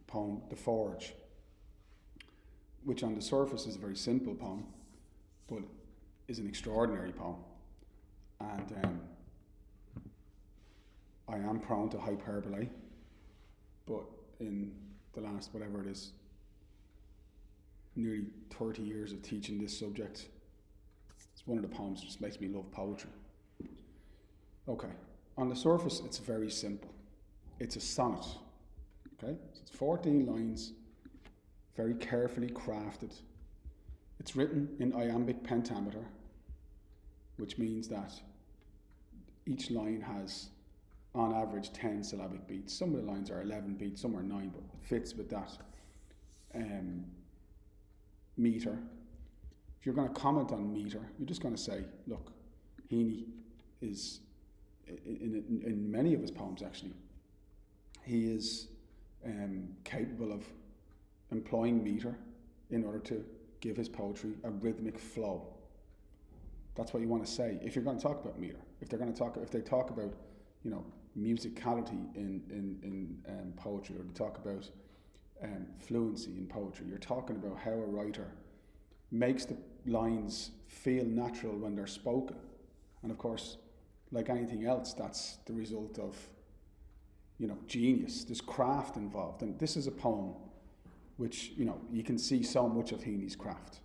poem, The Forge, which on the surface is a very simple poem, but is an extraordinary poem. And I am prone to hyperbole, but in the last, whatever it is, nearly 30 years of teaching this subject, it's one of the poems that just makes me love poetry. Okay, on the surface, it's very simple. It's a sonnet, okay? So it's 14 lines, very carefully crafted. It's written in iambic pentameter, which means that each line has, on average, 10 syllabic beats. Some of the lines are 11 beats, some are 9, but it fits with that meter. If you're going to comment on meter, you're just going to say, look, Heaney is, in many of his poems actually, he is capable of employing meter in order to give his poetry a rhythmic flow. That's what you want to say if you're going to talk about meter. If they talk about, you know, musicality in poetry, or they talk about fluency in poetry, you're talking about how a writer makes the lines feel natural when they're spoken. And of course, like anything else, that's the result of, you know, genius. There's craft involved, and this is a poem which, you know, you can see so much of Heaney's craft.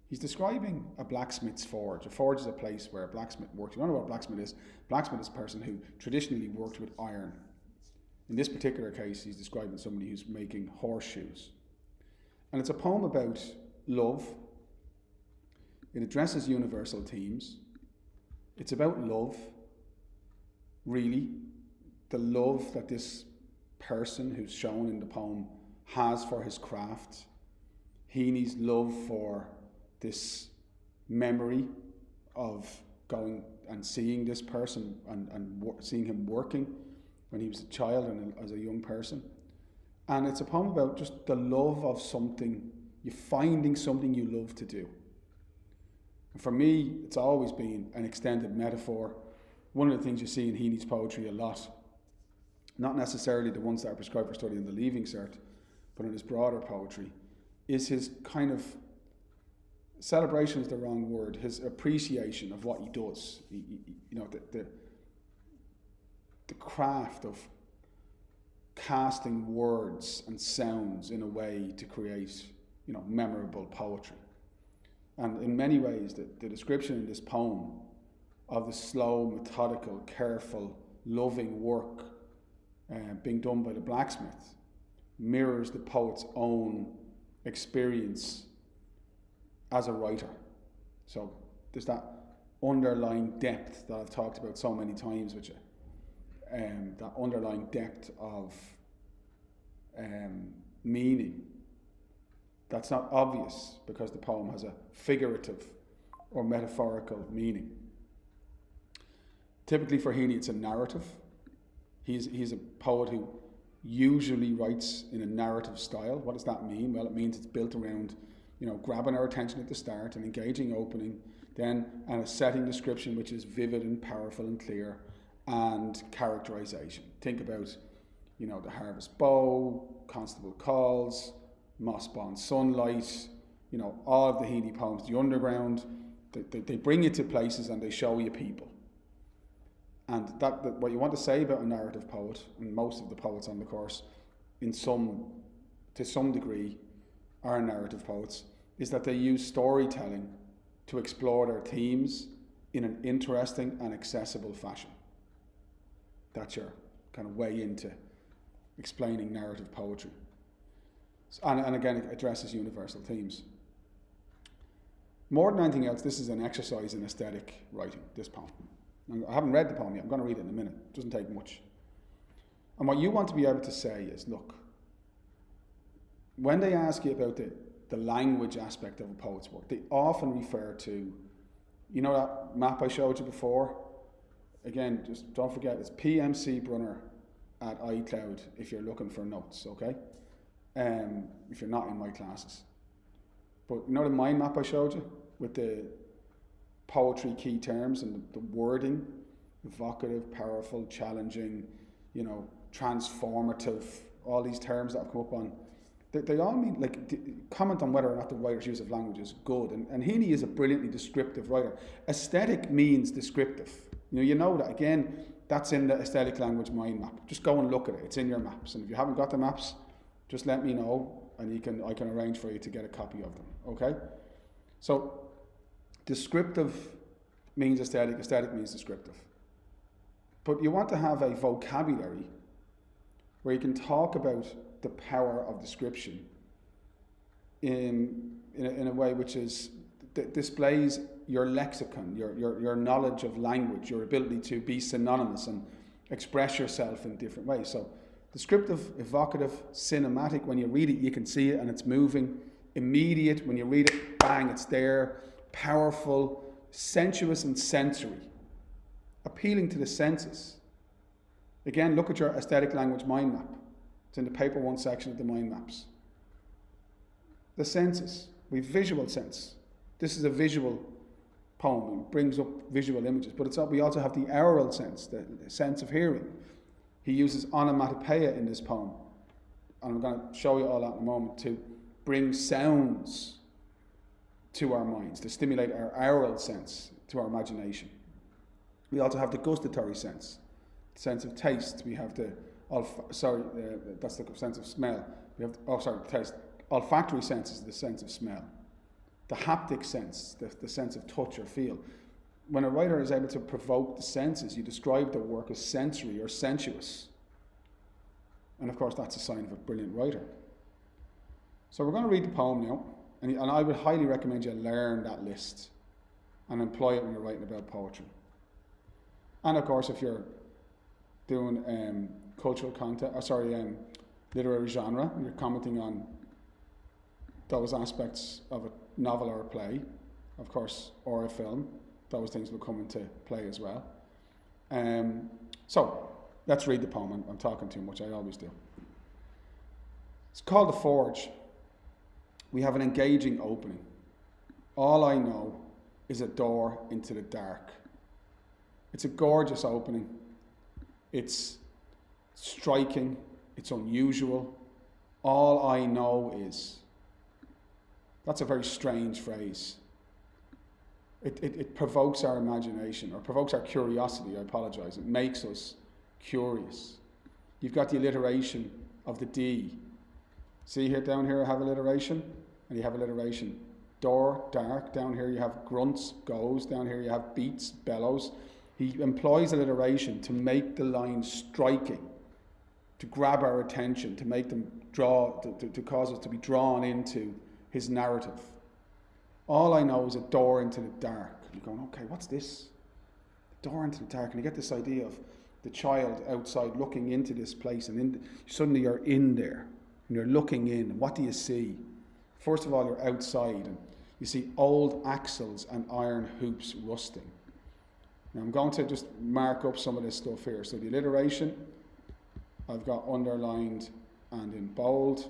He's describing a blacksmith's forge. A forge is a place where a blacksmith works. You don't know what a blacksmith is? Blacksmith is a person who traditionally worked with iron. In this particular case, he's describing somebody who's making horseshoes. And it's a poem about love. It addresses universal themes. It's about love, really. The love that this person who's shown in the poem has for his craft. Heaney's love for this memory of going and seeing this person and seeing him working when he was a child and as a young person. And it's a poem about just the love of something, you finding something you love to do. And for me, it's always been an extended metaphor. One of the things you see in Heaney's poetry a lot, not necessarily the ones that are prescribed for study in the Leaving Cert, but in his broader poetry, is his kind of, celebration is the wrong word, his appreciation of what he does. You know, the craft of casting words and sounds in a way to create, you know, memorable poetry. And in many ways, the description in this poem of the slow, methodical, careful, loving work being done by the blacksmith mirrors the poet's own experience as a writer. So there's that underlying depth that I've talked about so many times with you, that underlying depth of meaning that's not obvious because the poem has a figurative or metaphorical meaning. Typically for Heaney, it's a narrative. He's a poet who usually writes in a narrative style. What does that mean? Well, it means it's built around, you know, grabbing our attention at the start, an engaging opening, then and a setting description which is vivid and powerful and clear, and characterization. Think about, you know, the harvest bow, constable calls, moss-bound sunlight, you know, all of the Heaney poems, the underground, they bring you to places and they show you people. And that what you want to say about a narrative poet, and most of the poets on the course, to some degree, are narrative poets, is that they use storytelling to explore their themes in an interesting and accessible fashion. That's your kind of way into explaining narrative poetry. And again, it addresses universal themes. More than anything else, this is an exercise in aesthetic writing, this poem. I haven't read the poem yet, I'm going to read it in a minute. It doesn't take much. And what you want to be able to say is, look, when they ask you about the language aspect of a poet's work, they often refer to, you know that map I showed you before? Again, just don't forget, it's pmcbrunner@iCloud if you're looking for notes, okay? If you're not in my classes. But you know the mind map I showed you with the poetry key terms and the wording, evocative, powerful, challenging, you know, transformative, all these terms that have come up on, they all mean, like, comment on whether or not the writer's use of language is good. And Heaney is a brilliantly descriptive writer. Aesthetic means descriptive. You know that, again, that's in the aesthetic language mind map. Just go and look at it. It's in your maps. And if you haven't got the maps, just let me know, and I can arrange for you to get a copy of them. Okay? So, descriptive means aesthetic. Aesthetic means descriptive. But you want to have a vocabulary where you can talk about the power of description in a way which displays your lexicon, your knowledge of language, your ability to be synonymous and express yourself in different ways. So descriptive, evocative, cinematic, when you read it you can see it and it's moving. Immediate, when you read it, bang, it's there. Powerful, sensuous and sensory. Appealing to the senses. Again, look at your aesthetic language mind map. It's in the paper one section of the mind maps. The senses. We have visual sense. This is a visual poem. It brings up visual images. But we also have the aural sense, the sense of hearing. He uses onomatopoeia in this poem. And I'm going to show you all that in a moment, to bring sounds to our minds, to stimulate our aural sense, to our imagination. We also have the gustatory sense, the sense of taste. We have that's the sense of smell. We have taste. Olfactory sense is the sense of smell. The haptic sense, the sense of touch or feel. When a writer is able to provoke the senses, you describe their work as sensory or sensuous. And of course, that's a sign of a brilliant writer. So we're going to read the poem now, and I would highly recommend you learn that list and employ it when you're writing about poetry. And of course, if you're doing cultural content, literary genre, and you're commenting on those aspects of a novel or a play, of course, or a film, those things will come into play as well. So, let's read the poem. I'm talking too much, I always do. It's called The Forge. We have an engaging opening. All I know is a door into the dark. It's a gorgeous opening. It's striking. It's unusual. All I know is. That's a very strange phrase. It provokes our imagination, or provokes our curiosity, I apologise. It makes us curious. You've got the alliteration of the D. See here, down here I have alliteration, and you have alliteration. Door, dark. Down here you have grunts, goes. Down here you have beats, bellows. He employs alliteration to make the lines striking, to grab our attention, to make them to cause us to be drawn into his narrative. All I know is a door into the dark. You're going, okay, what's this? Door into the dark. And you get this idea of the child outside looking into this place, and suddenly you're in there, and you're looking in. What do you see? First of all, you're outside, and you see old axles and iron hoops rusting. Now I'm going to just mark up some of this stuff here. So the alliteration, I've got underlined and in bold.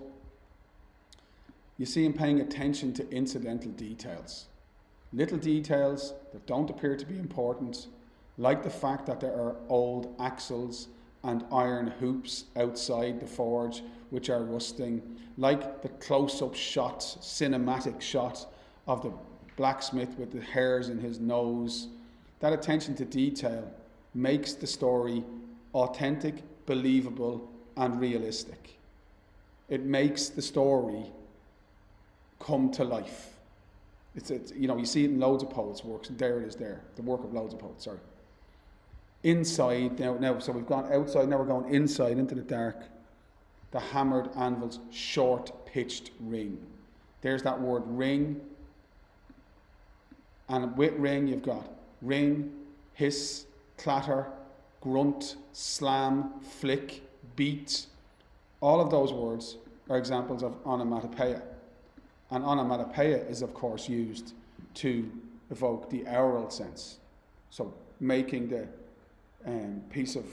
You see him paying attention to incidental details. Little details that don't appear to be important, like the fact that there are old axles and iron hoops outside the forge which are rusting, like the close-up shots, cinematic shot of the blacksmith with the hairs in his nose. That attention to detail makes the story authentic, believable, and realistic. It makes the story come to life. You see it in loads of poets' works. There it is there. The work of loads of poets, sorry. Inside, now, so we've gone outside, now we're going inside into the dark. The hammered anvil's short pitched ring. There's that word ring. And with ring you've got ring, hiss, clatter, grunt, slam, flick, beat. All of those words are examples of onomatopoeia. And onomatopoeia is, of course, used to evoke the aural sense. So making the piece of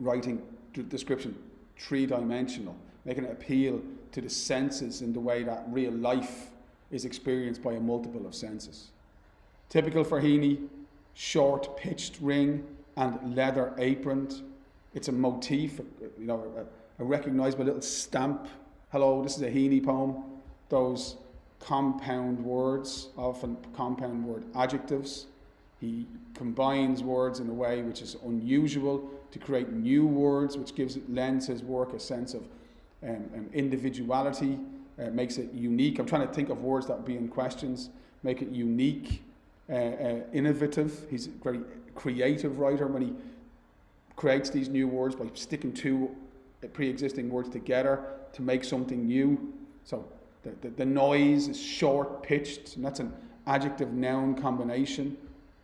writing description three-dimensional, making it appeal to the senses in the way that real life is experienced by a multiple of senses. Typical for Heaney, short pitched ring and leather aproned. It's a motif, a a recognisable little stamp. Hello, this is a Heaney poem. Those compound words, often compound word adjectives. He combines words in a way which is unusual to create new words, which lends his work a sense of individuality, makes it unique. I'm trying to think of words that would be in questions. Make it unique, innovative. He's a very creative writer when he creates these new words by sticking two pre-existing words together to make something new. So the noise is short-pitched, and that's an adjective-noun combination.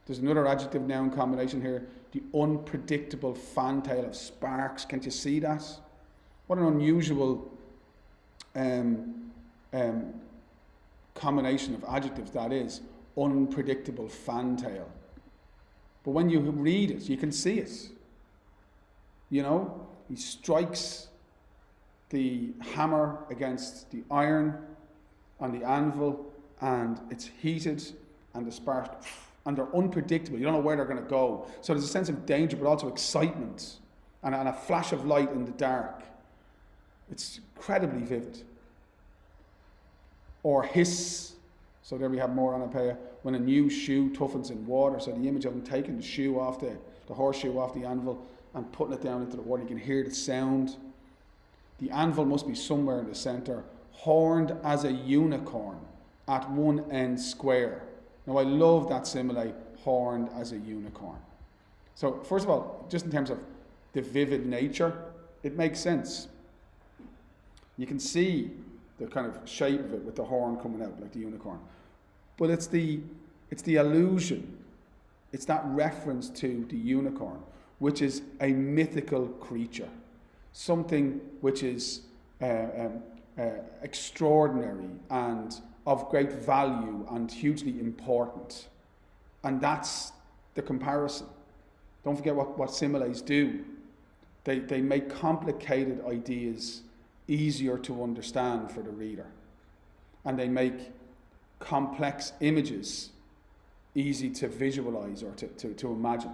There's another adjective-noun combination here. The unpredictable fantail of sparks. Can't you see that? What an unusual combination of adjectives that is. Unpredictable fantail. But when you read it, you can see it. You know, he strikes the hammer against the iron on the anvil, and it's heated, and the sparks, and they're unpredictable. You don't know where they're going to go. So there's a sense of danger, but also excitement, and a flash of light in the dark. It's incredibly vivid. Or hiss. So there we have more onomatopoeia. When a new shoe toughens in water, so the image of him taking the shoe off the horseshoe off the anvil and putting it down into the water, you can hear the sound. The anvil must be somewhere in the centre, horned as a unicorn, at one end square. Now I love that simile, horned as a unicorn. So first of all, just in terms of the vivid nature, it makes sense. You can see the kind of shape of it with the horn coming out like the unicorn. But it's the allusion, it's that reference to the unicorn, which is a mythical creature, something which is extraordinary and of great value and hugely important. And that's the comparison. Don't forget what similes do. They make complicated ideas easier to understand for the reader. And they make complex images easy to visualize or to imagine.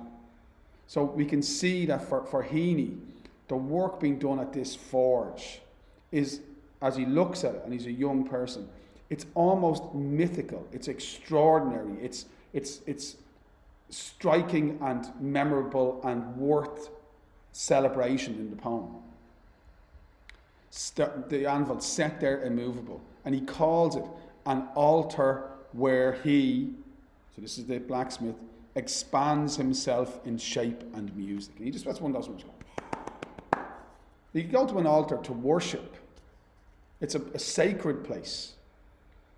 So we can see that for Heaney, the work being done at this forge is, as he looks at it, and he's a young person, it's almost mythical, it's extraordinary, it's striking and memorable and worth celebration in the poem. The anvil set there immovable, and he calls it an altar where he, so this is the blacksmith, expands himself in shape and music. And that's one of those ones. You go to an altar to worship. It's a sacred place.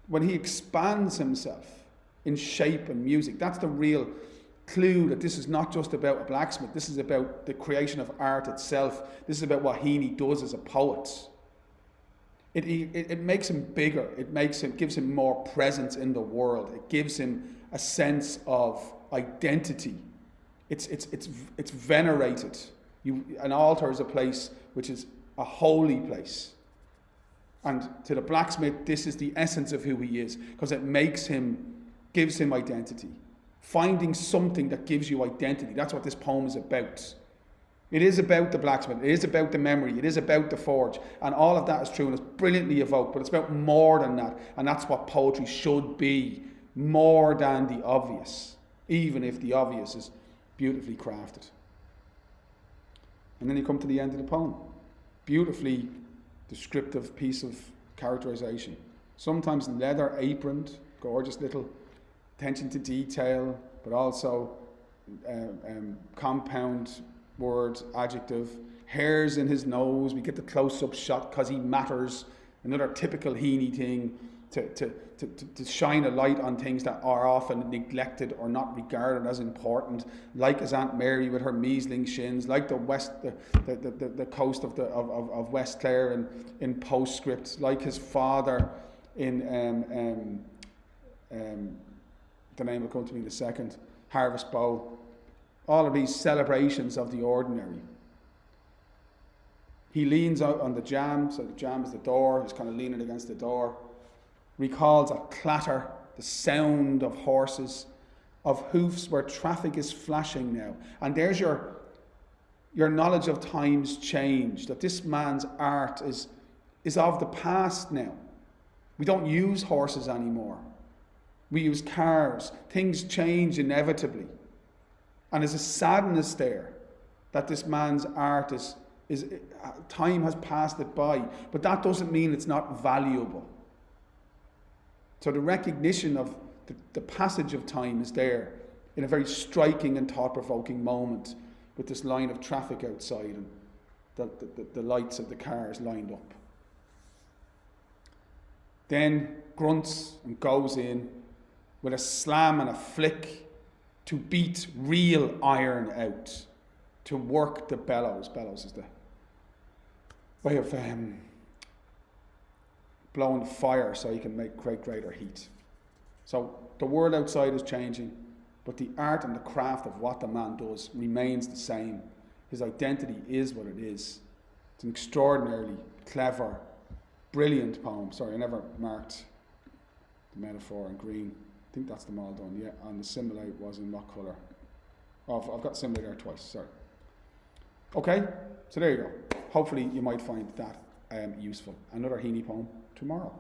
When he expands himself in shape and music, that's the real clue that this is not just about a blacksmith. This is about the creation of art itself. This is about what Heaney does as a poet. It makes him bigger. Gives him more presence in the world. It gives him a sense of identity. It's venerated. An altar is a place which is a holy place. And to the blacksmith, this is the essence of who he is, because it gives him identity. Finding something that gives you identity. That's what this poem is about. It is about the blacksmith. It is about the memory. It is about the forge. And all of that is true and it's brilliantly evoked, but it's about more than that. And that's what poetry should be, more than the obvious, even if the obvious is beautifully crafted. And then you come to the end of the poem. Beautifully descriptive piece of characterization. Sometimes leather aproned, gorgeous little attention to detail, but also compound word, adjective. Hairs in his nose. We get the close-up shot because he matters. Another typical Heaney thing to shine a light on things that are often neglected or not regarded as important, like his Aunt Mary with her measling shins, like the coast of West Clare in postscript, like his father in the name will come to me in a second, Harvest Bow. All of these celebrations of the ordinary. He leans out on the jamb, so the jamb is the door, he's kind of leaning against the door. Recalls a clatter, the sound of horses, of hoofs where traffic is flashing now. And there's your your knowledge of time's change, that this man's art is of the past now. We don't use horses anymore. We use cars. Things change inevitably. And there's a sadness there that this man's art is time has passed it by. But that doesn't mean it's not valuable. So the recognition of the passage of time is there in a very striking and thought-provoking moment with this line of traffic outside and the lights of the cars lined up. Then grunts and goes in with a slam and a flick to beat real iron out, to work the bellows. Bellows is the way of blowing the fire so you can create greater heat. So the world outside is changing, but the art and the craft of what the man does remains the same. His identity is what it is. It's an extraordinarily clever, brilliant poem. Sorry, I never marked the metaphor in green. I think that's them all done, yeah. And the simile was in what colour? Oh, I've got simile there twice, sorry. Okay, so there you go. Hopefully you might find that useful. Another Heaney poem tomorrow.